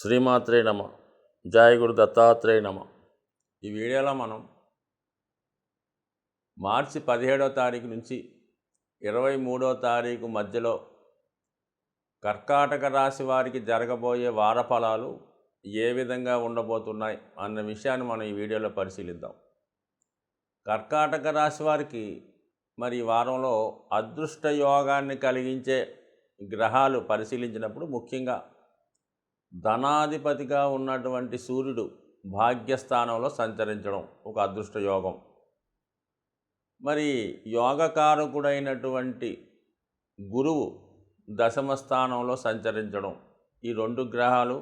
శ్రీమాత్రే నమ. జయ గురు దత్తాత్రేయ నమ. ఈ వీడియోలో మనం మార్చి 17వ తారీఖు నుంచి 23వ తారీఖు మధ్యలో కర్కాటక రాశి వారికి జరగబోయే వార ఫలాలు ఏ విధంగా ఉండబోతున్నాయి అన్న విషయాన్ని మనం ఈ వీడియోలో పరిశీలిద్దాం. కర్కాటక రాశి వారికి మరి ఈ వారంలో అదృష్ట యోగాన్ని కలిగించే గ్రహాలు పరిశీలించినప్పుడు ముఖ్యంగా ధనాధిపతిగా ఉన్నటువంటి సూర్యుడు భాగ్యస్థానంలో సంచరించడం ఒక అదృష్ట యోగం. మరి యోగకారకుడైనటువంటి గురువు దశమ స్థానంలో సంచరించడం, ఈ రెండు గ్రహాలు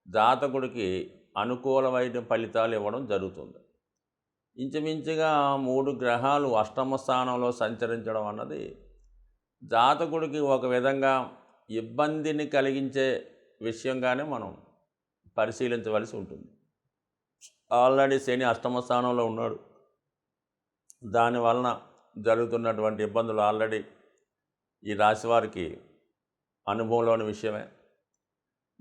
జాతకుడికి అనుకూలమైన ఫలితాలు ఇవ్వడం జరుగుతుంది. ఇంచుమించుగా 3 గ్రహాలు అష్టమ స్థానంలో సంచరించడం అన్నది జాతకుడికి ఒక విధంగా ఇబ్బందిని కలిగించే విషయంగానే మనం పరిశీలించవలసి ఉంటుంది. ఆల్రెడీ శని అష్టమ స్థానంలో ఉన్నాడు. దానివలన జరుగుతున్నటువంటి ఇబ్బందులు ఆల్రెడీ ఈ రాశి వారికి అనుభవంలోని విషయమే.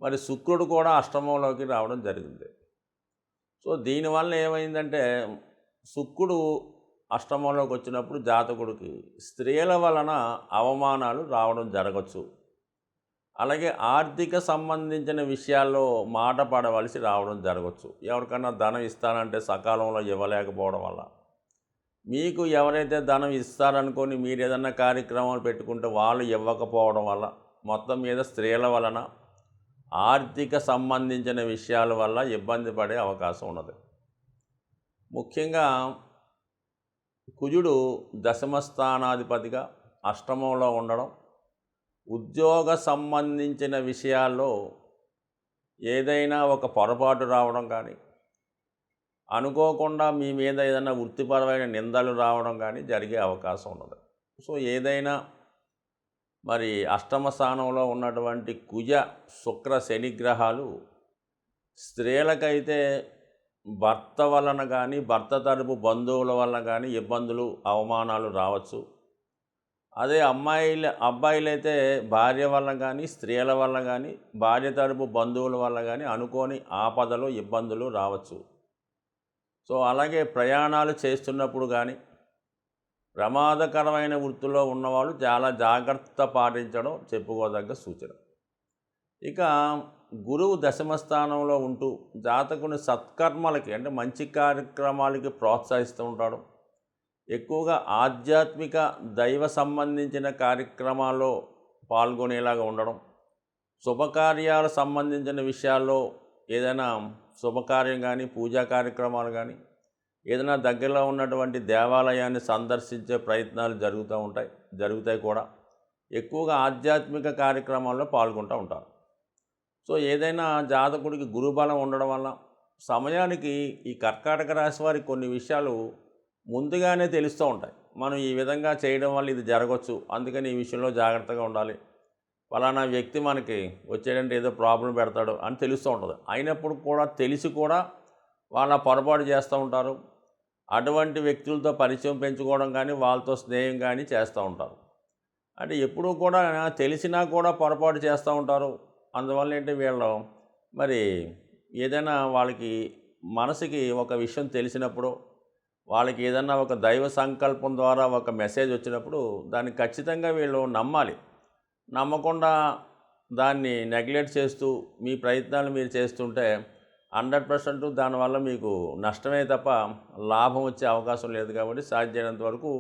మరి శుక్రుడు కూడా అష్టమంలోకి రావడం జరిగింది. సో దీనివల్ల ఏమైందంటే శుక్రుడు అష్టమంలోకి వచ్చినప్పుడు జాతకుడికి స్త్రీల వలన అవమానాలు రావడం జరగచ్చు. అలాగే ఆర్థిక సంబంధించిన విషయాల్లో మాట పడవలసి రావడం జరగచ్చు. ఎవరికన్నా ధనం ఇస్తానంటే సకాలంలో ఇవ్వలేకపోవడం వల్ల, మీకు ఎవరైతే ధనం ఇస్తారనుకొని మీరు ఏదన్నా కార్యక్రమాలు పెట్టుకుంటే వాళ్ళు ఇవ్వకపోవడం వల్ల, మొత్తం మీద స్త్రీల వలన ఆర్థిక సంబంధించిన విషయాల వల్ల ఇబ్బంది పడే అవకాశం ఉన్నది. ముఖ్యంగా కుజుడు దశమ స్థానాధిపతిగా అష్టమంలో ఉండడం, ఉద్యోగ సంబంధించిన విషయాల్లో ఏదైనా ఒక పొరపాటు రావడం కానీ, అనుకోకుండా మీ మీద ఏదైనా వృత్తిపరమైన నిందలు రావడం కానీ జరిగే అవకాశం ఉన్నది. సో ఏదైనా మరి అష్టమ స్థానంలో ఉన్నటువంటి కుజ శుక్ర శని గ్రహాలు స్త్రీలకైతే భర్త వలన కానీ, భర్త తరపు బంధువుల వలన కానీ ఇబ్బందులు అవమానాలు రావచ్చు. అదే అబ్బాయిలైతే భార్య వల్ల కానీ, స్త్రీల వల్ల కానీ, భార్య తరపు బంధువుల వల్ల కానీ అనుకోని ఆపదలు ఇబ్బందులు రావచ్చు. సో అలాగే ప్రయాణాలు చేస్తున్నప్పుడు కానీ, ప్రమాదకరమైన వృత్తిలో ఉన్నవాళ్ళు చాలా జాగ్రత్త పాటించడం చెప్పుకోదగ్గ సూచన. ఇక గురువు దశమ స్థానంలో ఉంటూ జాతకుని సత్కర్మలకి అంటే మంచి కార్యక్రమాలకి ప్రోత్సహిస్తూ ఉంటాడు. ఎక్కువగా ఆధ్యాత్మిక దైవ సంబంధించిన కార్యక్రమాల్లో పాల్గొనేలాగా ఉండడం, శుభకార్యాలకు సంబంధించిన విషయాల్లో ఏదైనా శుభకార్యం కానీ, పూజా కార్యక్రమాలు కానీ, ఏదైనా దగ్గరలో ఉన్నటువంటి దేవాలయాన్ని సందర్శించే ప్రయత్నాలు జరుగుతాయి కూడా. ఎక్కువగా ఆధ్యాత్మిక కార్యక్రమాల్లో పాల్గొంటూ ఉంటారు. సో ఏదైనా జాతకుడికి గురుబలం ఉండడం వల్ల సమయానికి ఈ కర్కాటక రాశి వారికి కొన్ని విషయాలు ముందుగానే తెలుస్తూ ఉంటాయి. మనం ఈ విధంగా చేయడం వల్ల ఇది జరగవచ్చు, అందుకని ఈ విషయంలో జాగ్రత్తగా ఉండాలి, ఫలానా వ్యక్తి మనకి వచ్చేటంటే ఏదో ప్రాబ్లం పెడతాడు అని తెలుస్తూ ఉంటుంది. అయినప్పుడు కూడా తెలిసి కూడా వాళ్ళ పొరపాటు చేస్తూ ఉంటారు. అటువంటి వ్యక్తులతో పరిచయం పెంచుకోవడం కానీ, వాళ్ళతో స్నేహం కానీ చేస్తూ ఉంటారు. అంటే ఎప్పుడూ కూడా తెలిసినా కూడా పొరపాటు చేస్తూ ఉంటారు. అందువల్ల ఏంటి వీళ్ళు మరి ఏదైనా వాళ్ళకి మనసుకి ఒక విషయం తెలిసినప్పుడు, వాళ్ళకి ఏదన్నా ఒక దైవ సంకల్పం ద్వారా ఒక మెసేజ్ వచ్చినప్పుడు దాన్ని ఖచ్చితంగా వీళ్ళు నమ్మాలి. నమ్మకుండా దాన్ని నెగ్లెక్ట్ చేస్తూ మీ ప్రయత్నాలు మీరు చేస్తుంటే 100% దానివల్ల మీకు నష్టమే తప్ప లాభం వచ్చే అవకాశం లేదు. కాబట్టి సాధ్యమైనంత వరకు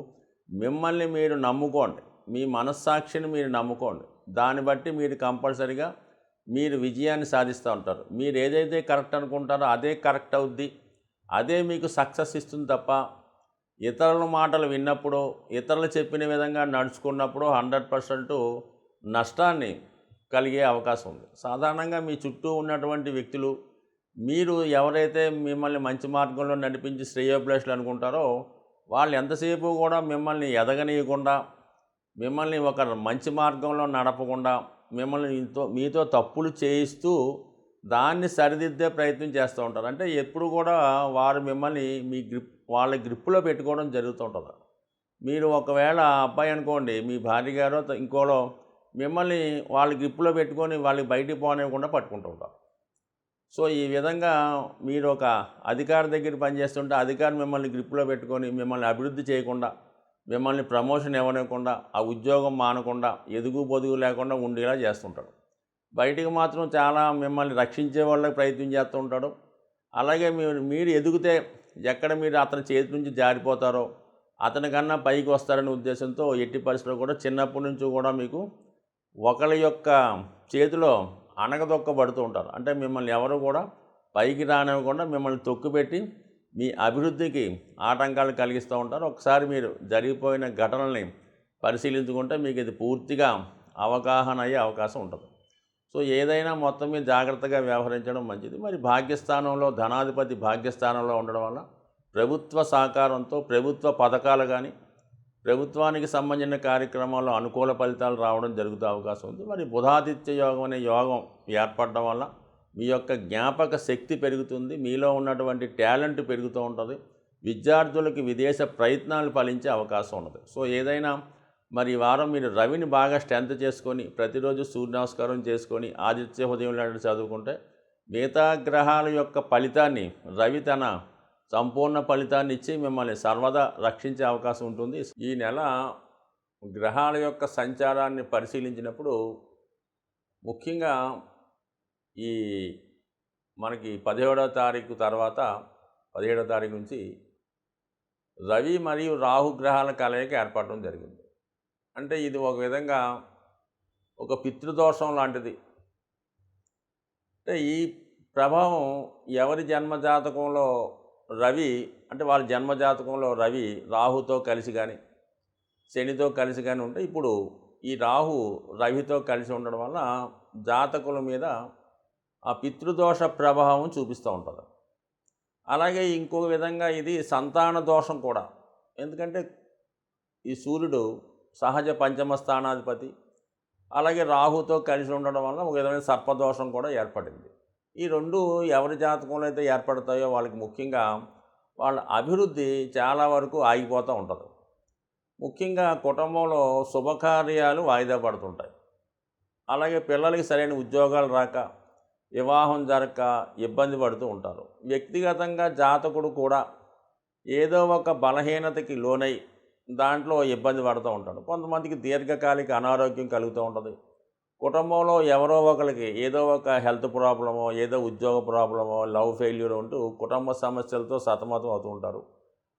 మిమ్మల్ని మీరు నమ్ముకోండి, మీ మనస్సాక్షిని మీరు నమ్ముకోండి. దాన్ని బట్టి మీరు కంపల్సరిగా మీరు విజయాన్ని సాధిస్తూ ఉంటారు. మీరు ఏదైతే కరెక్ట్ అనుకుంటారో అదే కరెక్ట్ అవుద్ది, అదే మీకు సక్సెస్ ఇస్తుంది తప్ప ఇతరుల మాటలు విన్నప్పుడు, ఇతరులు చెప్పిన విధంగా నడుచుకున్నప్పుడు 100% నష్టాన్ని కలిగే అవకాశం ఉంది. సాధారణంగా మీ చుట్టూ ఉన్నటువంటి వ్యక్తులు, మీరు ఎవరైతే మిమ్మల్ని మంచి మార్గంలో నడిపించి శ్రేయోభిలాషులు అనుకుంటారో వాళ్ళు ఎంతసేపు కూడా మిమ్మల్ని ఎదగనీయకుండా, మిమ్మల్ని ఒక మంచి మార్గంలో నడపకుండా, మిమ్మల్ని మీతో తప్పులు చేయిస్తూ దాన్ని సరిదిద్దే ప్రయత్నం చేస్తూ ఉంటారు. అంటే ఎప్పుడు కూడా వారు మిమ్మల్ని వాళ్ళ గ్రిప్పులో పెట్టుకోవడం జరుగుతూ ఉంటుంది. మీరు ఒకవేళ అబ్బాయి అనుకోండి, మీ భార్య గారో ఇంకోలో మిమ్మల్ని వాళ్ళ గ్రిప్పులో పెట్టుకొని వాళ్ళకి బయటికి పోనివ్వకుండా పట్టుకుంటూ ఉంటారు. సో ఈ విధంగా మీరు ఒక అధికారి దగ్గర పనిచేస్తుంటే అధికారి మిమ్మల్ని గ్రిప్లో పెట్టుకొని మిమ్మల్ని అభివృద్ధి చేయకుండా, మిమ్మల్ని ప్రమోషన్ ఇవ్వనివ్వకుండా, ఆ ఉద్యోగం మానకుండా, ఎదుగు పొదుగు లేకుండా ఉండేలా చేస్తుంటాడు. బయటికి మాత్రం చాలా మిమ్మల్ని రక్షించే వాళ్ళకి ప్రయత్నం చేస్తూ ఉంటాడు. అలాగే మీరు ఎదిగితే ఎక్కడ మీరు అతని చేతి నుంచి జారిపోతారో, అతనికన్నా పైకి వస్తారనే ఉద్దేశంతో ఎట్టి పరిస్థితుల్లో కూడా చిన్నప్పటి నుంచి కూడా మీకు ఒకళ్ళ యొక్క చేతిలో అణగదొక్కబడుతూ ఉంటారు. అంటే మిమ్మల్ని ఎవరు కూడా పైకి రానివ్వకుండా మిమ్మల్ని తొక్కుపెట్టి మీ అభివృద్ధికి ఆటంకాలు కలిగిస్తూ ఉంటారు. ఒకసారి మీరు జరిగిపోయిన ఘటనల్ని పరిశీలించుకుంటే మీకు ఇది పూర్తిగా అవగాహన అయ్యే అవకాశం ఉంటుంది. సో ఏదైనా మొత్తం మీద జాగ్రత్తగా వ్యవహరించడం మంచిది. మరి భాగ్యస్థానంలో ధనాధిపతి భాగ్యస్థానంలో ఉండడం వల్ల ప్రభుత్వ సహకారంతో ప్రభుత్వ పథకాలు కానీ, ప్రభుత్వానికి సంబంధించిన కార్యక్రమాల్లో అనుకూల ఫలితాలు రావడం జరుగుతూ అవకాశం ఉంది. మరి బుధాదిత్య యోగం అనే యోగం ఏర్పడడం వల్ల మీ యొక్క జ్ఞాపక శక్తి పెరుగుతుంది, మీలో ఉన్నటువంటి టాలెంట్ పెరుగుతూ ఉంటుంది. విద్యార్థులకి విదేశ ప్రయత్నాలు ఫలించే అవకాశం ఉన్నది. సో ఏదైనా మరి ఈ వారం మీరు రవిని బాగా స్ట్రెంత్ చేసుకొని ప్రతిరోజు సూర్య నమస్కారం చేసుకొని ఆదిత్య ఉదయం లాంటివి చదువుకుంటే మిగతా గ్రహాల యొక్క ఫలితాన్ని రవి తన సంపూర్ణ ఫలితాన్ని ఇచ్చి మిమ్మల్ని సర్వదా రక్షించే అవకాశం ఉంటుంది. ఈ నెల గ్రహాల యొక్క సంచారాన్ని పరిశీలించినప్పుడు ముఖ్యంగా ఈ మనకి 17వ తారీఖు తర్వాత 17వ తారీఖు నుంచి రవి మరియు రాహు గ్రహాల కలయిక ఏర్పడడం జరిగింది. అంటే ఇది ఒక విధంగా ఒక పితృదోషం లాంటిది. అంటే ఈ ప్రభావం ఎవరి జన్మజాతకంలో రవి అంటే వాళ్ళ జన్మజాతకంలో రవి రాహుతో కలిసి కానీ శనితో కలిసి కానీ ఉంటే ఇప్పుడు ఈ రాహు రవితో కలిసి ఉండడం వల్ల జాతకుల మీద ఆ పితృదోష ప్రభావం చూపిస్తూ ఉంటుంది. అలాగే ఇంకొక విధంగా ఇది సంతాన దోషం కూడా. ఎందుకంటే ఈ సూర్యుడు సహజ పంచమ స్థానాధిపతి, అలాగే రాహుతో కలిసి ఉండడం వల్ల ఒక విధమైన సర్పదోషం కూడా ఏర్పడింది. ఈ రెండు ఎవరి జాతకంలో అయితే ఏర్పడతాయో వాళ్ళకి ముఖ్యంగా వాళ్ళ అభివృద్ధి చాలా వరకు ఆగిపోతూ ఉంటుంది. ముఖ్యంగా కుటుంబంలో శుభకార్యాలు వాయిదా పడుతుంటాయి. అలాగే పిల్లలకి సరైన ఉద్యోగాలు రాక, వివాహం జరగక ఇబ్బంది పడుతూ ఉంటారు. వ్యక్తిగతంగా జాతకుడు కూడా ఏదో ఒక బలహీనతకి లోనై దాంట్లో ఇబ్బంది పడుతూ ఉంటాడు. కొంతమందికి దీర్ఘకాలిక అనారోగ్యం కలుగుతూ ఉంటుంది. కుటుంబంలో ఎవరో ఒకరికి ఏదో ఒక హెల్త్ ప్రాబ్లమో, ఏదో ఉద్యోగ ప్రాబ్లమో, లవ్ ఫెయిల్యూర్ ఉంటూ కుటుంబ సమస్యలతో సతమతం అవుతూ ఉంటారు.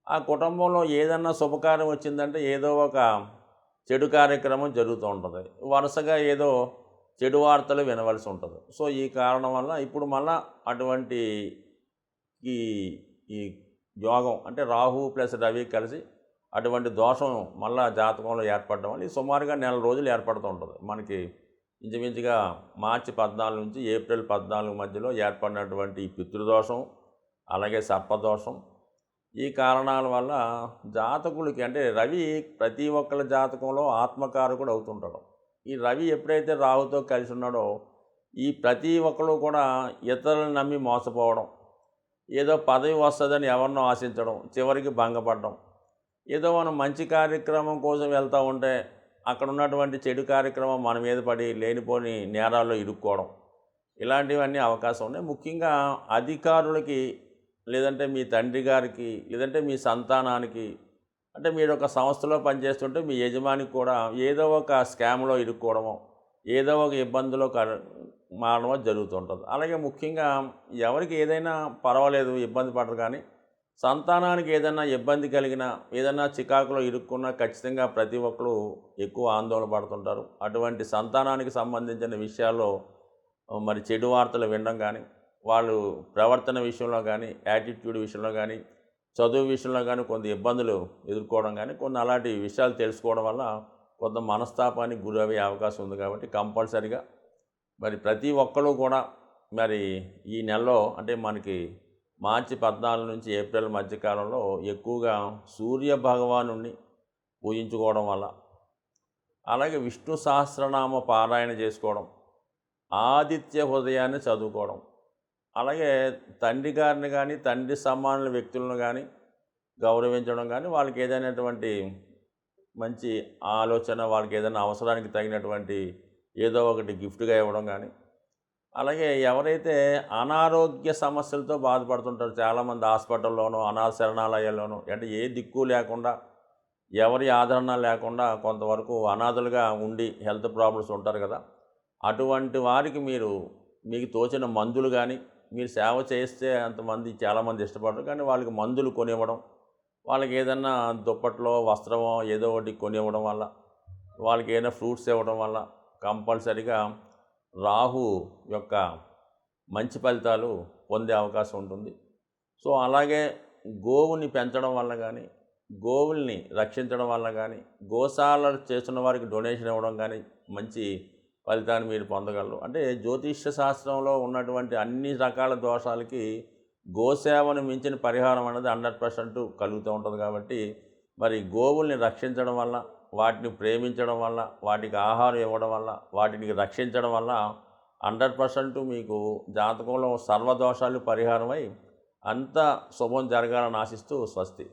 ఆ కుటుంబంలో ఏదన్నా శుభకార్యం వచ్చిందంటే ఏదో ఒక చెడు కార్యక్రమం జరుగుతూ ఉంటుంది. వరుసగా ఏదో చెడు వార్తలు వినవలసి ఉంటుంది. సో ఈ కారణం వల్ల ఇప్పుడు మళ్ళా అటువంటి ఈ ఈ యోగం అంటే రాహు ప్లస్ రవి కలిసి అటువంటి దోషం మళ్ళా జాతకంలో ఏర్పడడం వల్ల సుమారుగా నెల రోజులు ఏర్పడుతూ ఉంటుంది. మనకి ఇంచుమించుగా మార్చి 14 నుంచి ఏప్రిల్ 14 మధ్యలో ఏర్పడినటువంటి ఈ పితృదోషం, అలాగే సర్పదోషం, ఈ కారణాల వల్ల జాతకులకి అంటే రవి ప్రతి ఒక్కళ్ళ జాతకంలో ఆత్మకారకుడు అవుతుంటాడు. ఈ రవి ఎప్పుడైతే రాహుతో కలిసి ఉన్నాడో ఈ ప్రతి ఒక్కరు కూడా ఇతరులను నమ్మి మోసపోవడం, ఏదో పదవి వస్తుందని ఎవరినో ఆశించడం, చివరికి భంగపడడం, ఏదో మనం మంచి కార్యక్రమం కోసం వెళ్తూ ఉంటే అక్కడ ఉన్నటువంటి చెడు కార్యక్రమం మన మీద పడి లేనిపోని నేరాల్లో ఇరుక్కోవడం, ఇలాంటివన్నీ అవకాశం ఉన్నాయి. ముఖ్యంగా అధికారులకి, లేదంటే మీ తండ్రి గారికి, లేదంటే మీ సంతానానికి, అంటే మీరు ఒక సంస్థలో పనిచేస్తుంటే మీ యజమానికి కూడా ఏదో ఒక స్కామ్లో ఇరుక్కోవడమో, ఏదో ఒక ఇబ్బందిలో మారడమో జరుగుతుంటుంది. అలాగే ముఖ్యంగా ఎవరికి ఏదైనా పర్వాలేదు, ఇబ్బంది పడరు, కానీ సంతానానికి ఏదైనా ఇబ్బంది కలిగినా, ఏదైనా చికాకులో ఇరుక్కున్నా ఖచ్చితంగా ప్రతి ఒక్కరు ఎక్కువ ఆందోళన పడుతుంటారు. అటువంటి సంతానానికి సంబంధించిన విషయాల్లో మరి చెడు వార్తలు వినడం కానీ, వాళ్ళు ప్రవర్తన విషయంలో కానీ, యాటిట్యూడ్ విషయంలో కానీ, చదువు విషయంలో కానీ కొంత ఇబ్బందులు ఎదుర్కోవడం కానీ, కొన్ని అలాంటి విషయాలు తెలుసుకోవడం వల్ల కొంత మనస్తాపానికి గురయ్యే అవకాశం ఉంది. కాబట్టి కంపల్సరిగా మరి ప్రతి ఒక్కరు కూడా మరి ఈ నెలలో అంటే మనకి మార్చి 14 నుంచి ఏప్రిల్ మధ్యకాలంలో ఎక్కువగా సూర్య భగవానుని పూజించుకోవడం వల్ల, అలాగే విష్ణు సహస్రనామ పారాయణ చేసుకోవడం, ఆదిత్య హృదయాన్ని చదువుకోవడం, అలాగే తండ్రి గారిని కానీ తండ్రి సమానుల వ్యక్తులను కానీ గౌరవించడం కానీ, వాళ్ళకి ఏదైనటువంటి మంచి ఆలోచన, వాళ్ళకి ఏదైనా అవసరానికి తగినటువంటి ఏదో ఒకటి గిఫ్ట్గా ఇవ్వడం కానీ, అలాగే ఎవరైతే అనారోగ్య సమస్యలతో బాధపడుతుంటారో చాలామంది హాస్పిటల్లోనూ అనాథ శరణాలయాల్లోనూ అంటే ఏ దిక్కు లేకుండా ఎవరి ఆదరణ లేకుండా కొంతవరకు అనాథలుగా ఉండి హెల్త్ ప్రాబ్లమ్స్ ఉంటారు కదా, అటువంటి వారికి మీకు తోచిన మందులు కానీ మీరు సేవ చేస్తే అంతమంది చాలామంది ఇష్టపడరు, కానీ వాళ్ళకి మందులు కొనివ్వడం, వాళ్ళకి ఏదన్నా దుప్పట్లో వస్త్రమో ఏదో ఒకటి కొనివ్వడం వల్ల, వాళ్ళకి ఏదైనా ఫ్రూట్స్ ఇవ్వడం వల్ల కంపల్సరిగా రాహు యొక్క మంచి ఫలితాలు పొందే అవకాశం ఉంటుంది. సో అలాగే గోవుని పెంచడం వల్ల కానీ, గోవుల్ని రక్షించడం వల్ల కానీ, గోశాల చేస్తున్న వారికి డొనేషన్ ఇవ్వడం కానీ మంచి ఫలితాన్ని మీరు పొందగలరు. అంటే జ్యోతిష్య శాస్త్రంలో ఉన్నటువంటి అన్ని రకాల దోషాలకి గోసేవను మించిన పరిహారం అనేది 100% కలుగుతూ ఉంటుంది. కాబట్టి మరి గోవుల్ని రక్షించడం వల్ల, వాటిని ప్రేమించడం వల్ల, వాటికి ఆహారం ఇవ్వడం వల్ల, వాటిని రక్షించడం వల్ల 100% మీకు జాతకంలో సర్వదోషాలు పరిహారమై అంతా శుభం జరగాలని ఆశిస్తూ స్వస్తి.